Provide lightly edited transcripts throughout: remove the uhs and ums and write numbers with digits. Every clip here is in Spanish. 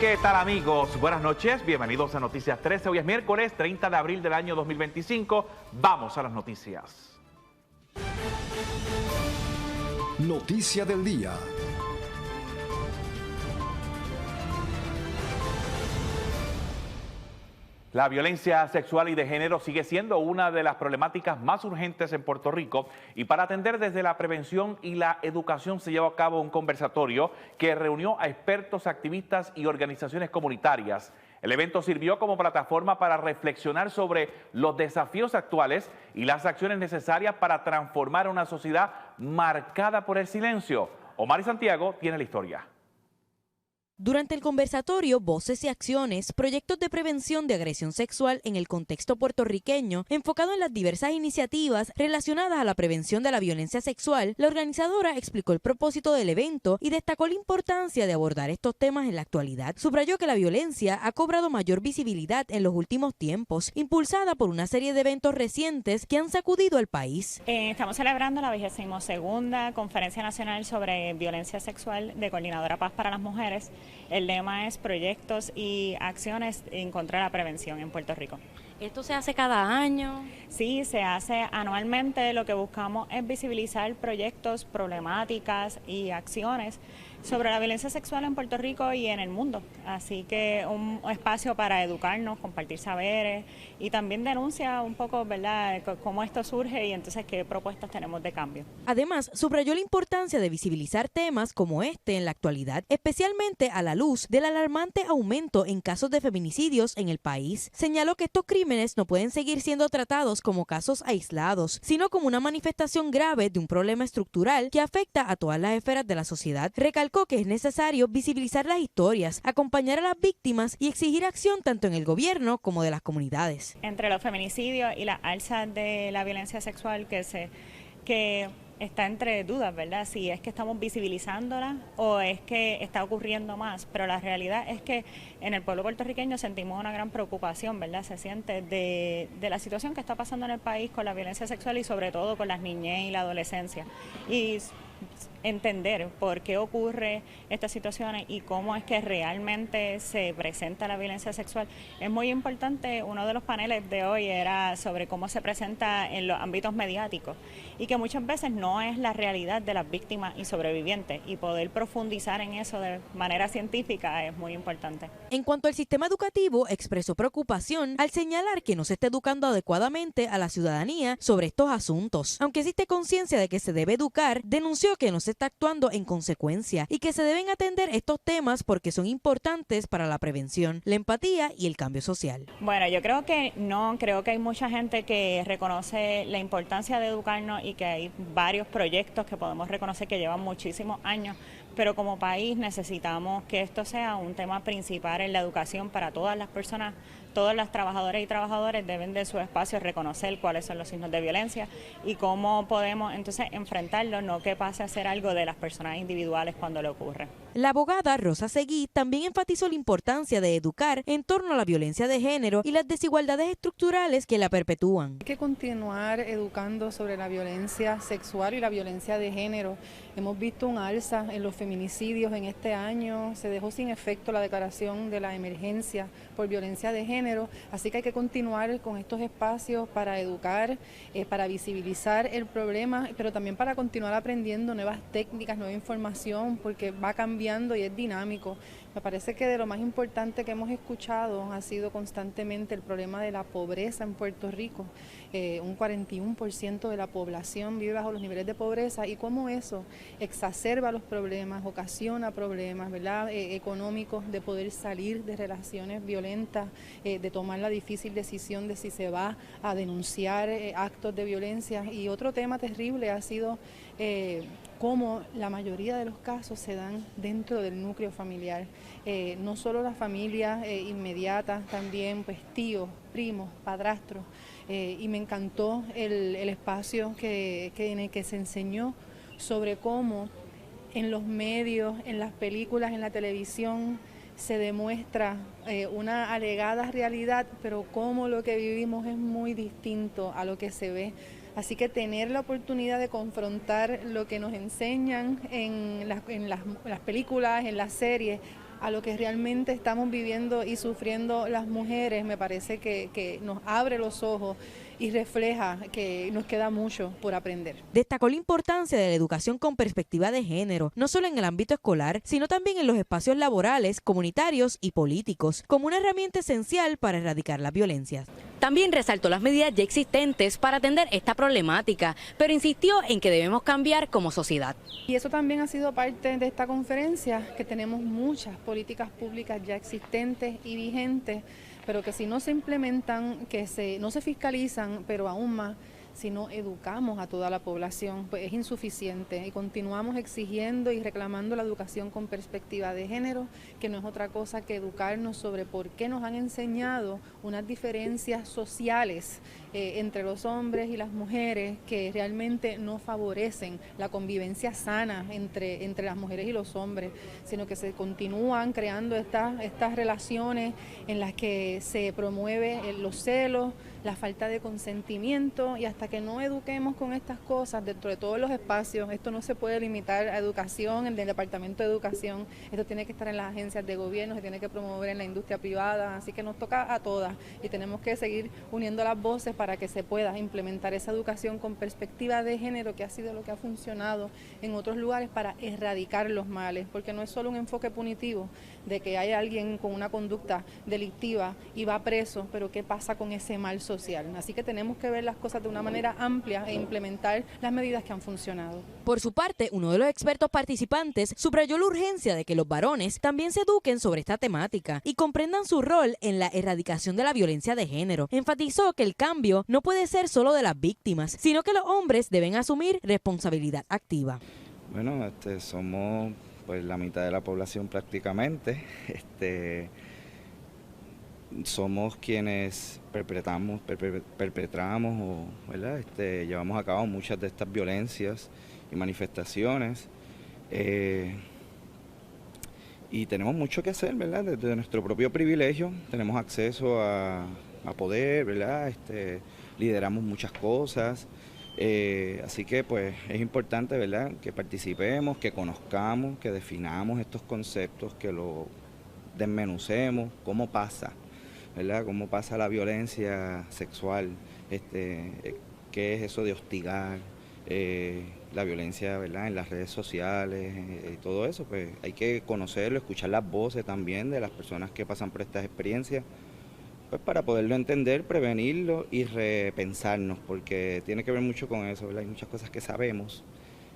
¿Qué tal, amigos? Buenas noches, bienvenidos a Noticias 13. Hoy es miércoles 30 de abril del año 2025. Vamos a las noticias. Noticia del día. La violencia sexual y de género sigue siendo una de las problemáticas más urgentes en Puerto Rico, y para atender desde la prevención y la educación se llevó a cabo un conversatorio que reunió a expertos, activistas y organizaciones comunitarias. El evento sirvió como plataforma para reflexionar sobre los desafíos actuales y las acciones necesarias para transformar una sociedad marcada por el silencio. Omar Santiago tiene la historia. Durante el conversatorio, Voces y Acciones, proyectos de prevención de agresión sexual en el contexto puertorriqueño, enfocado en las diversas iniciativas relacionadas a la prevención de la violencia sexual, la organizadora explicó el propósito del evento y destacó la importancia de abordar estos temas en la actualidad. Subrayó que la violencia ha cobrado mayor visibilidad en los últimos tiempos, impulsada por una serie de eventos recientes que han sacudido al país. Estamos celebrando la 22ª Conferencia Nacional sobre Violencia Sexual de Coordinadora Paz para las Mujeres. El lema es proyectos y acciones en contra de la prevención en Puerto Rico. ¿Esto se hace cada año? Sí, se hace anualmente. Lo que buscamos es visibilizar proyectos, problemáticas y acciones sobre la violencia sexual en Puerto Rico y en el mundo. Así que un espacio para educarnos, compartir saberes y también denuncia un poco, ¿verdad?, cómo esto surge y entonces qué propuestas tenemos de cambio. Además, subrayó la importancia de visibilizar temas como este en la actualidad, especialmente a la luz del alarmante aumento en casos de feminicidios en el país. Señaló que estos crímenes no pueden seguir siendo tratados como casos aislados, sino como una manifestación grave de un problema estructural que afecta a todas las esferas de la sociedad. Recalcó que es necesario visibilizar las historias, acompañar a las víctimas y exigir acción tanto en el gobierno como de las comunidades. Entre los feminicidios y la alza de la violencia sexual que está entre dudas, ¿verdad? Si es que estamos visibilizándola o es que está ocurriendo más, pero la realidad es que en el pueblo puertorriqueño sentimos una gran preocupación, ¿verdad? Se siente de la situación que está pasando en el país con la violencia sexual y sobre todo con las niñez y la adolescencia. Y entender por qué ocurre estas situaciones y cómo es que realmente se presenta la violencia sexual es muy importante. Uno de los paneles de hoy era sobre cómo se presenta en los ámbitos mediáticos y que muchas veces no es la realidad de las víctimas y sobrevivientes, y poder profundizar en eso de manera científica es muy importante. En cuanto al sistema educativo, expresó preocupación al señalar que no se está educando adecuadamente a la ciudadanía sobre estos asuntos. Aunque existe conciencia de que se debe educar, denunció que no se está actuando en consecuencia y que se deben atender estos temas porque son importantes para la prevención, la empatía y el cambio social. Bueno, yo creo que no, creo que hay mucha gente que reconoce la importancia de educarnos y que hay varios proyectos que podemos reconocer que llevan muchísimos años, pero como país necesitamos que esto sea un tema principal en la educación para todas las personas. Todas las trabajadoras y trabajadores deben de su espacio reconocer cuáles son los signos de violencia y cómo podemos entonces enfrentarlo, no que pase a ser algo de las personas individuales cuando le ocurre. La abogada Rosa Seguí también enfatizó la importancia de educar en torno a la violencia de género y las desigualdades estructurales que la perpetúan. Hay que continuar educando sobre la violencia sexual y la violencia de género. Hemos visto un alza en los feminicidios en este año, se dejó sin efecto la declaración de la emergencia por violencia de género, así que hay que continuar con estos espacios para educar, para visibilizar el problema, pero también para continuar aprendiendo nuevas técnicas, nueva información, porque va cambiando y es dinámico. Me parece que de lo más importante que hemos escuchado ha sido constantemente el problema de la pobreza en Puerto Rico. Un 41% de la población vive bajo los niveles de pobreza y cómo eso exacerba los problemas, ocasiona problemas, ¿verdad?, económicos, de poder salir de relaciones violentas, de tomar la difícil decisión de si se va a denunciar actos de violencia. Y otro tema terrible ha sido cómo la mayoría de los casos se dan dentro del núcleo familiar. No solo la familia inmediata, también pues tíos, primos, padrastros. Y me encantó el espacio en el que se enseñó sobre cómo en los medios, en las películas, en la televisión, se demuestra una alegada realidad, pero cómo lo que vivimos es muy distinto a lo que se ve. Así que tener la oportunidad de confrontar lo que nos enseñan en las películas, en las series, a lo que realmente estamos viviendo y sufriendo las mujeres, me parece que nos abre los ojos y refleja que nos queda mucho por aprender. Destacó la importancia de la educación con perspectiva de género, no solo en el ámbito escolar, sino también en los espacios laborales, comunitarios y políticos, como una herramienta esencial para erradicar las violencias. También resaltó las medidas ya existentes para atender esta problemática, pero insistió en que debemos cambiar como sociedad. Y eso también ha sido parte de esta conferencia, que tenemos muchas políticas públicas ya existentes y vigentes, pero que si no se implementan, no se fiscalizan, pero aún más, si no educamos a toda la población, pues es insuficiente y continuamos exigiendo y reclamando la educación con perspectiva de género, que no es otra cosa que educarnos sobre por qué nos han enseñado unas diferencias sociales entre los hombres y las mujeres que realmente no favorecen la convivencia sana entre las mujeres y los hombres, sino que se continúan creando estas relaciones en las que se promueve los celos, la falta de consentimiento, y hasta que no eduquemos con estas cosas dentro de todos los espacios, esto no se puede limitar a educación, en el Departamento de Educación, esto tiene que estar en las agencias de gobierno, se tiene que promover en la industria privada, así que nos toca a todas y tenemos que seguir uniendo las voces para que se pueda implementar esa educación con perspectiva de género, que ha sido lo que ha funcionado en otros lugares para erradicar los males, porque no es solo un enfoque punitivo de que hay alguien con una conducta delictiva y va preso, pero ¿qué pasa con ese mal social? Así que tenemos que ver las cosas de una manera amplia e implementar las medidas que han funcionado. Por su parte, uno de los expertos participantes subrayó la urgencia de que los varones también se eduquen sobre esta temática y comprendan su rol en la erradicación de la violencia de género. Enfatizó que el cambio no puede ser solo de las víctimas, sino que los hombres deben asumir responsabilidad activa. Bueno, somos pues la mitad de la población prácticamente. Somos quienes perpetramos o, ¿verdad? Llevamos a cabo muchas de estas violencias y manifestaciones, y tenemos mucho que hacer, ¿verdad? Desde nuestro propio privilegio tenemos acceso a poder, ¿verdad? Lideramos muchas cosas, así que pues es importante, ¿verdad?, que participemos, que conozcamos, que definamos estos conceptos, que lo desmenucemos, cómo pasa, ¿verdad?, cómo pasa la violencia sexual, qué es eso de hostigar, la violencia, ¿verdad?, en las redes sociales, y todo eso, pues hay que conocerlo, escuchar las voces también de las personas que pasan por estas experiencias, pues para poderlo entender, prevenirlo y repensarnos, porque tiene que ver mucho con eso, ¿verdad? Hay muchas cosas que sabemos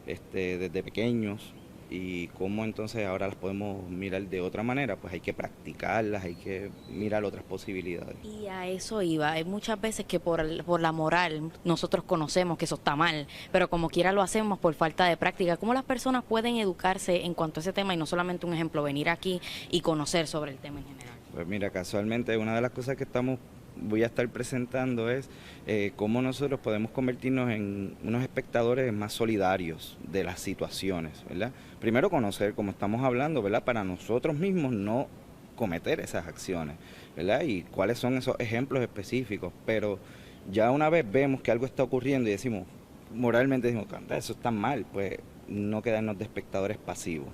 desde pequeños, y cómo entonces ahora las podemos mirar de otra manera, pues hay que practicarlas, hay que mirar otras posibilidades. Y a eso iba, hay muchas veces que por la moral nosotros conocemos que eso está mal, pero como quiera lo hacemos por falta de práctica. ¿Cómo las personas pueden educarse en cuanto a ese tema y no solamente un ejemplo, venir aquí y conocer sobre el tema en general? Pues mira, casualmente una de las cosas que voy a estar presentando es cómo nosotros podemos convertirnos en unos espectadores más solidarios de las situaciones, ¿verdad? Primero conocer, como estamos hablando, ¿verdad?, para nosotros mismos no cometer esas acciones, ¿verdad?, y cuáles son esos ejemplos específicos, pero ya una vez vemos que algo está ocurriendo y decimos, moralmente decimos, eso está mal, pues no quedarnos de espectadores pasivos.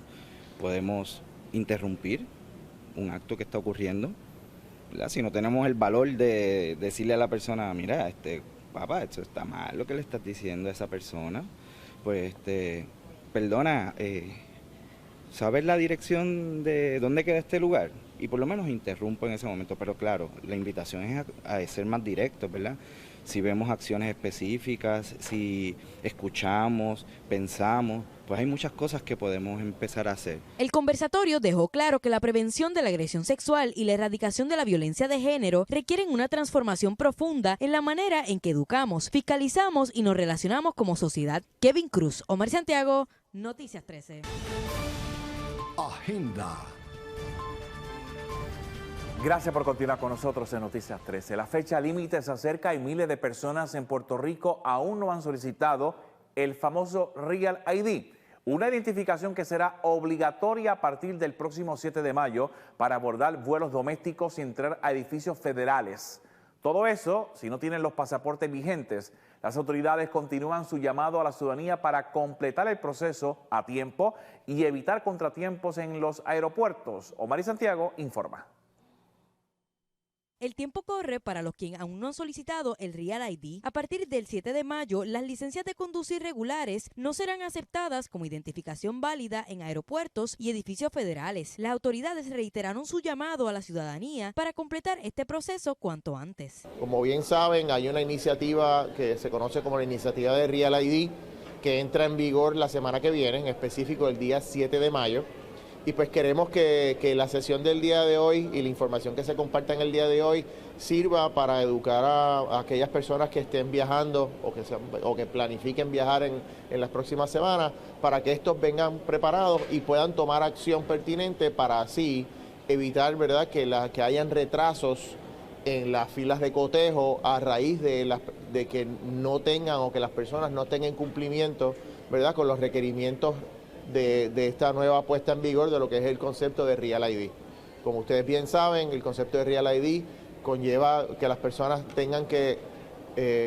Podemos interrumpir un acto que está ocurriendo, ¿verdad? Si no tenemos el valor de decirle a la persona, mira, papá, esto está mal lo que le estás diciendo a esa persona, pues perdona, ¿sabes la dirección de dónde queda este lugar? Y por lo menos interrumpo en ese momento, pero claro, la invitación es a ser más directos, ¿verdad? Si vemos acciones específicas, si escuchamos, pensamos, pues hay muchas cosas que podemos empezar a hacer. El conversatorio dejó claro que la prevención de la agresión sexual y la erradicación de la violencia de género requieren una transformación profunda en la manera en que educamos, fiscalizamos y nos relacionamos como sociedad. Kevin Cruz, Omar Santiago, Noticias 13. Agenda. Gracias por continuar con nosotros en Noticias 13. La fecha límite se acerca y miles de personas en Puerto Rico aún no han solicitado el famoso Real ID, una identificación que será obligatoria a partir del próximo 7 de mayo para abordar vuelos domésticos y entrar a edificios federales. Todo eso, si no tienen los pasaportes vigentes, las autoridades continúan su llamado a la ciudadanía para completar el proceso a tiempo y evitar contratiempos en los aeropuertos. Omar y Santiago informa. El tiempo corre para los quienes aún no han solicitado el Real ID. A partir del 7 de mayo, las licencias de conducir regulares no serán aceptadas como identificación válida en aeropuertos y edificios federales. Las autoridades reiteraron su llamado a la ciudadanía para completar este proceso cuanto antes. Como bien saben, hay una iniciativa que se conoce como la iniciativa de Real ID que entra en vigor la semana que viene, en específico el día 7 de mayo. Y pues queremos que la sesión del día de hoy y la información que se comparta en el día de hoy sirva para educar a aquellas personas que estén viajando o que planifiquen viajar en las próximas semanas, para que estos vengan preparados y puedan tomar acción pertinente para así evitar, ¿verdad?, que hayan retrasos en las filas de cotejo a raíz de que no tengan o que las personas no tengan cumplimiento, ¿verdad?, con los requerimientos de esta nueva puesta en vigor de lo que es el concepto de Real ID. Como ustedes bien saben, el concepto de Real ID conlleva que las personas tengan que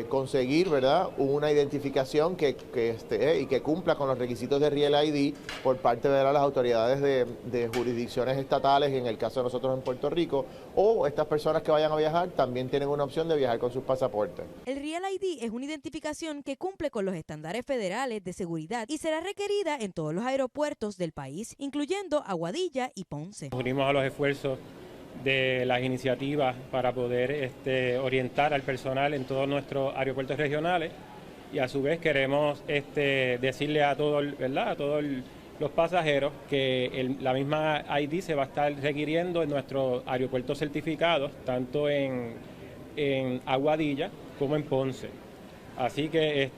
conseguir, ¿verdad?, una identificación que esté y que cumpla con los requisitos de Real ID por parte de las autoridades de jurisdicciones estatales, en el caso de nosotros en Puerto Rico, o estas personas que vayan a viajar también tienen una opción de viajar con sus pasaportes. El Real ID es una identificación que cumple con los estándares federales de seguridad y será requerida en todos los aeropuertos del país, incluyendo Aguadilla y Ponce. Nos unimos a los esfuerzos de las iniciativas para poder orientar al personal en todos nuestros aeropuertos regionales, y a su vez queremos decirle a todos los pasajeros que la misma ID se va a estar requiriendo en nuestros aeropuertos certificados, tanto en Aguadilla como en Ponce. Así que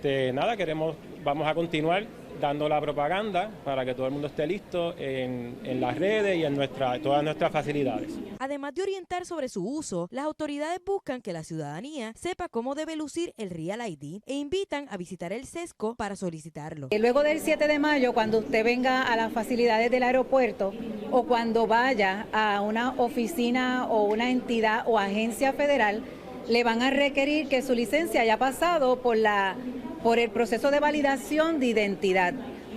vamos a continuar dando la propaganda para que todo el mundo esté listo en las redes y en todas nuestras facilidades. Además de orientar sobre su uso, las autoridades buscan que la ciudadanía sepa cómo debe lucir el Real ID e invitan a visitar el sesco para solicitarlo. Luego del 7 de mayo, cuando usted venga a las facilidades del aeropuerto o cuando vaya a una oficina o una entidad o agencia federal, le van a requerir que su licencia haya pasado por el proceso de validación de identidad.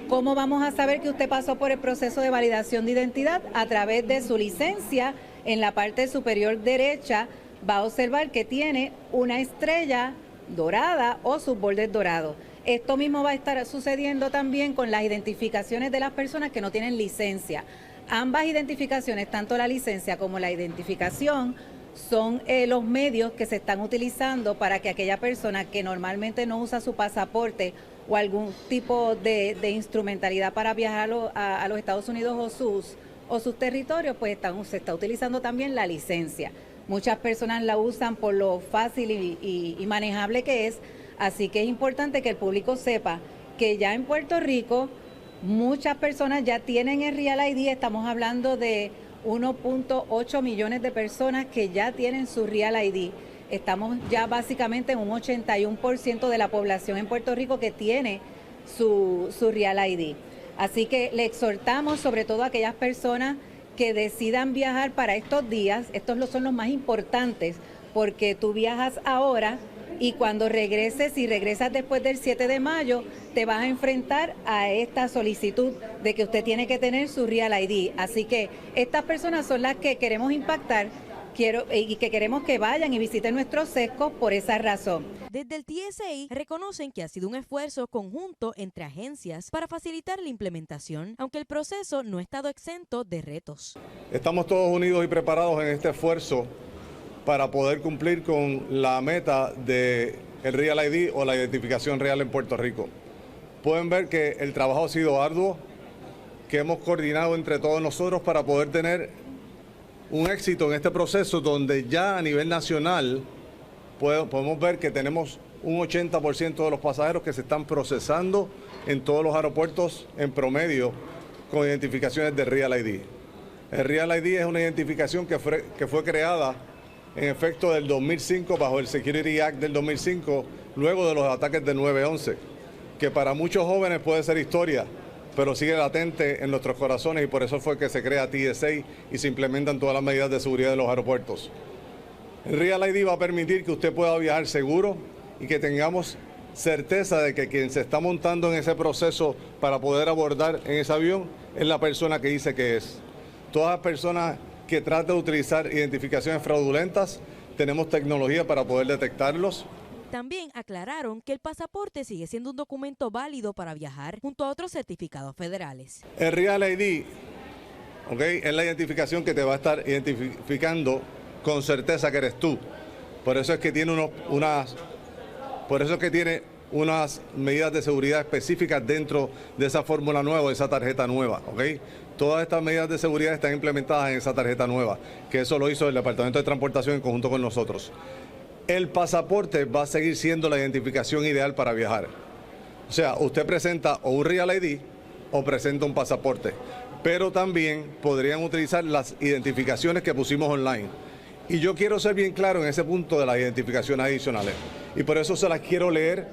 ¿Cómo vamos a saber que usted pasó por el proceso de validación de identidad? A través de su licencia, en la parte superior derecha va a observar que tiene una estrella dorada o sus bordes dorados. Esto mismo va a estar sucediendo también con las identificaciones de las personas que no tienen licencia. Ambas identificaciones, tanto la licencia como la identificación, son los medios que se están utilizando para que aquella persona que normalmente no usa su pasaporte o algún tipo de instrumentalidad para viajar a los Estados Unidos o sus territorios, pues se está utilizando también la licencia. Muchas personas la usan por lo fácil y manejable que es, así que es importante que el público sepa que ya en Puerto Rico muchas personas ya tienen el Real ID. Estamos hablando de 1.8 millones de personas que ya tienen su Real ID. Estamos ya básicamente en un 81% de la población en Puerto Rico que tiene su Real ID. Así que le exhortamos, sobre todo a aquellas personas que decidan viajar para estos días. Estos son los más importantes, porque tú viajas ahora y cuando regreses, si regresas después del 7 de mayo, te vas a enfrentar a esta solicitud de que usted tiene que tener su Real ID. Así que estas personas son las que queremos impactar y que queremos que vayan y visiten nuestros sescos por esa razón. Desde el TSA reconocen que ha sido un esfuerzo conjunto entre agencias para facilitar la implementación, aunque el proceso no ha estado exento de retos. Estamos todos unidos y preparados en este esfuerzo para poder cumplir con la meta del Real ID o la identificación real en Puerto Rico. Pueden ver que el trabajo ha sido arduo, que hemos coordinado entre todos nosotros para poder tener un éxito en este proceso, donde ya a nivel nacional podemos ver que tenemos un 80% de los pasajeros que se están procesando en todos los aeropuertos en promedio con identificaciones de Real ID. El Real ID es una identificación que fue creada en efecto del 2005 bajo el Security Act del 2005, luego de los ataques del 9/11, que para muchos jóvenes puede ser historia, pero sigue latente en nuestros corazones, y por eso fue que se crea TSA y se implementan todas las medidas de seguridad de los aeropuertos. El Real ID va a permitir que usted pueda viajar seguro y que tengamos certeza de que quien se está montando en ese proceso para poder abordar en ese avión es la persona que dice que es. Todas las personas que tratan de utilizar identificaciones fraudulentas, tenemos tecnología para poder detectarlos. También aclararon que el pasaporte sigue siendo un documento válido para viajar junto a otros certificados federales. El Real ID, es la identificación que te va a estar identificando con certeza que eres tú. Por eso es que tiene unas medidas de seguridad específicas dentro de esa fórmula nueva, de esa tarjeta nueva, Todas estas medidas de seguridad están implementadas en esa tarjeta nueva, que eso lo hizo el Departamento de Transportación en conjunto con nosotros. El pasaporte va a seguir siendo la identificación ideal para viajar. O sea, usted presenta o un Real ID o presenta un pasaporte, pero también podrían utilizar las identificaciones que pusimos online. Y yo quiero ser bien claro en ese punto de las identificaciones adicionales. Y por eso se las quiero leer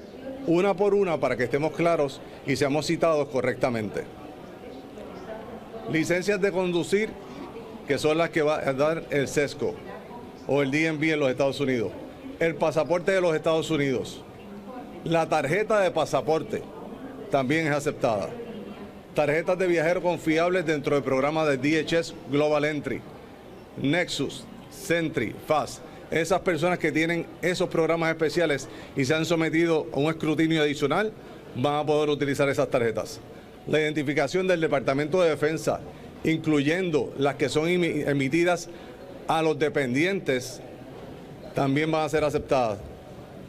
una por una para que estemos claros y seamos citados correctamente. Licencias de conducir, que son las que va a dar el SESCO o el DMV en los Estados Unidos. El pasaporte de los Estados Unidos. La tarjeta de pasaporte también es aceptada. Tarjetas de viajero confiables dentro del programa de DHS Global Entry, Nexus, Sentry, FAST. Esas personas que tienen esos programas especiales y se han sometido a un escrutinio adicional van a poder utilizar esas tarjetas. La identificación del Departamento de Defensa, incluyendo las que son emitidas a los dependientes, también van a ser aceptadas.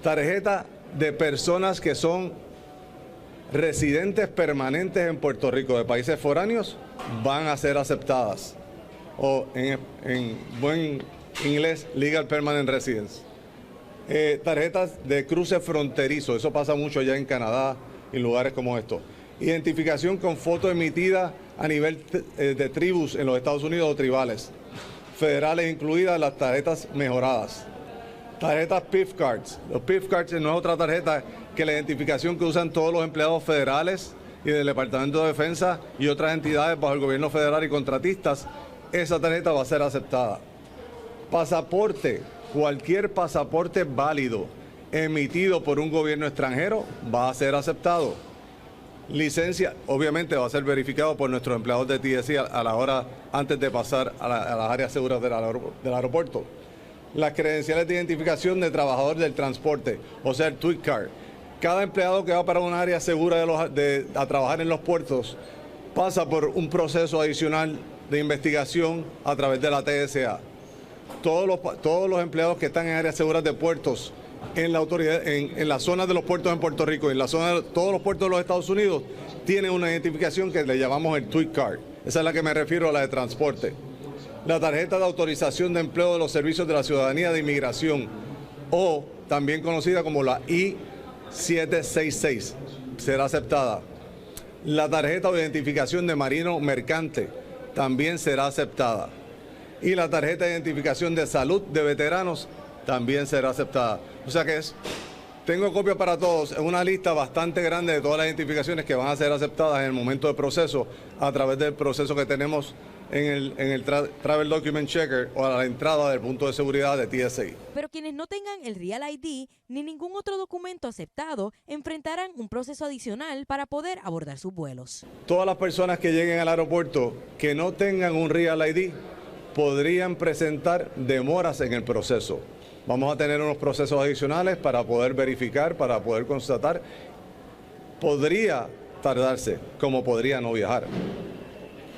Tarjeta de personas que son residentes permanentes en Puerto Rico de países foráneos van a ser aceptadas. O en buen inglés, Legal Permanent Residence. Tarjetas de cruce fronterizo, eso pasa mucho allá en Canadá y lugares como estos. Identificación con foto emitida a nivel de tribus en los Estados Unidos o tribales. Federales incluidas las tarjetas mejoradas. Tarjetas PIF Cards. Los PIF Cards no es otra tarjeta que la identificación que usan todos los empleados federales y del Departamento de Defensa y otras entidades bajo el gobierno federal y contratistas. Esa tarjeta va a ser aceptada. Pasaporte. Cualquier pasaporte válido emitido por un gobierno extranjero va a ser aceptado. Licencia, obviamente va a ser verificado por nuestros empleados de TSA a la hora antes de pasar a las áreas seguras del aeropuerto. Las credenciales de identificación de trabajador del transporte, o sea, el Tweet Card. Cada empleado que va para un área segura a trabajar en los puertos pasa por un proceso adicional de investigación a través de la TSA. Todos los empleados que están en áreas seguras de puertos, en la autoridad, en las zonas de los puertos en Puerto Rico, en la zona de todos los puertos de los Estados Unidos, tienen una identificación que le llamamos el Tweet Card. Esa es la que me refiero, a la de transporte. La tarjeta de autorización de empleo de los servicios de la ciudadanía de inmigración, o también conocida como la I-766, será aceptada. La tarjeta de identificación de marino mercante también será aceptada. Y la tarjeta de identificación de salud de veteranos también será aceptada. O sea que tengo copia para todos, es una lista bastante grande de todas las identificaciones que van a ser aceptadas en el momento del proceso a través del proceso que tenemos en el Travel Document Checker o a la entrada del punto de seguridad de TSA. Pero quienes no tengan el Real ID ni ningún otro documento aceptado enfrentarán un proceso adicional para poder abordar sus vuelos. Todas las personas que lleguen al aeropuerto que no tengan un Real ID podrían presentar demoras en el proceso. Vamos a tener unos procesos adicionales para poder verificar, para poder constatar. Podría tardarse, como podría no viajar.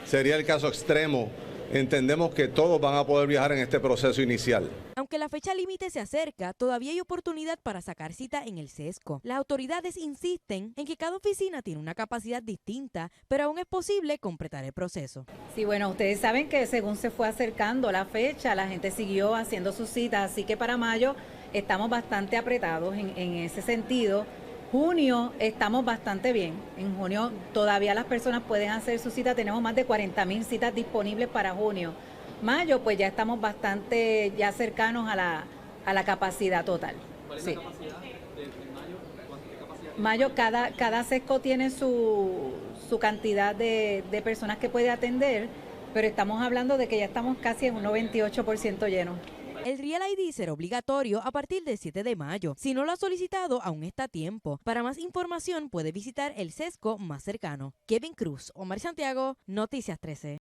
Sería el caso extremo. Entendemos que todos van a poder viajar en este proceso inicial. Aunque la fecha límite se acerca, todavía hay oportunidad para sacar cita en el SESCO. Las autoridades insisten en que cada oficina tiene una capacidad distinta, pero aún es posible completar el proceso. Sí, bueno, ustedes saben que según se fue acercando la fecha, la gente siguió haciendo sus citas, así que para mayo estamos bastante apretados en ese sentido. Junio estamos bastante bien. En junio todavía las personas pueden hacer su cita. Tenemos más de 40,000 citas disponibles para junio. Mayo, pues ya estamos bastante ya cercanos a la capacidad total. ¿Cuál es la capacidad de mayo? ¿Qué capacidad? Mayo, cada SESCO tiene su cantidad de personas que puede atender, pero estamos hablando de que ya estamos casi en un 98% lleno. El Real ID será obligatorio a partir del 7 de mayo. Si no lo ha solicitado, aún está a tiempo. Para más información puede visitar el sesco más cercano. Kevin Cruz, Omar Santiago, Noticias 13.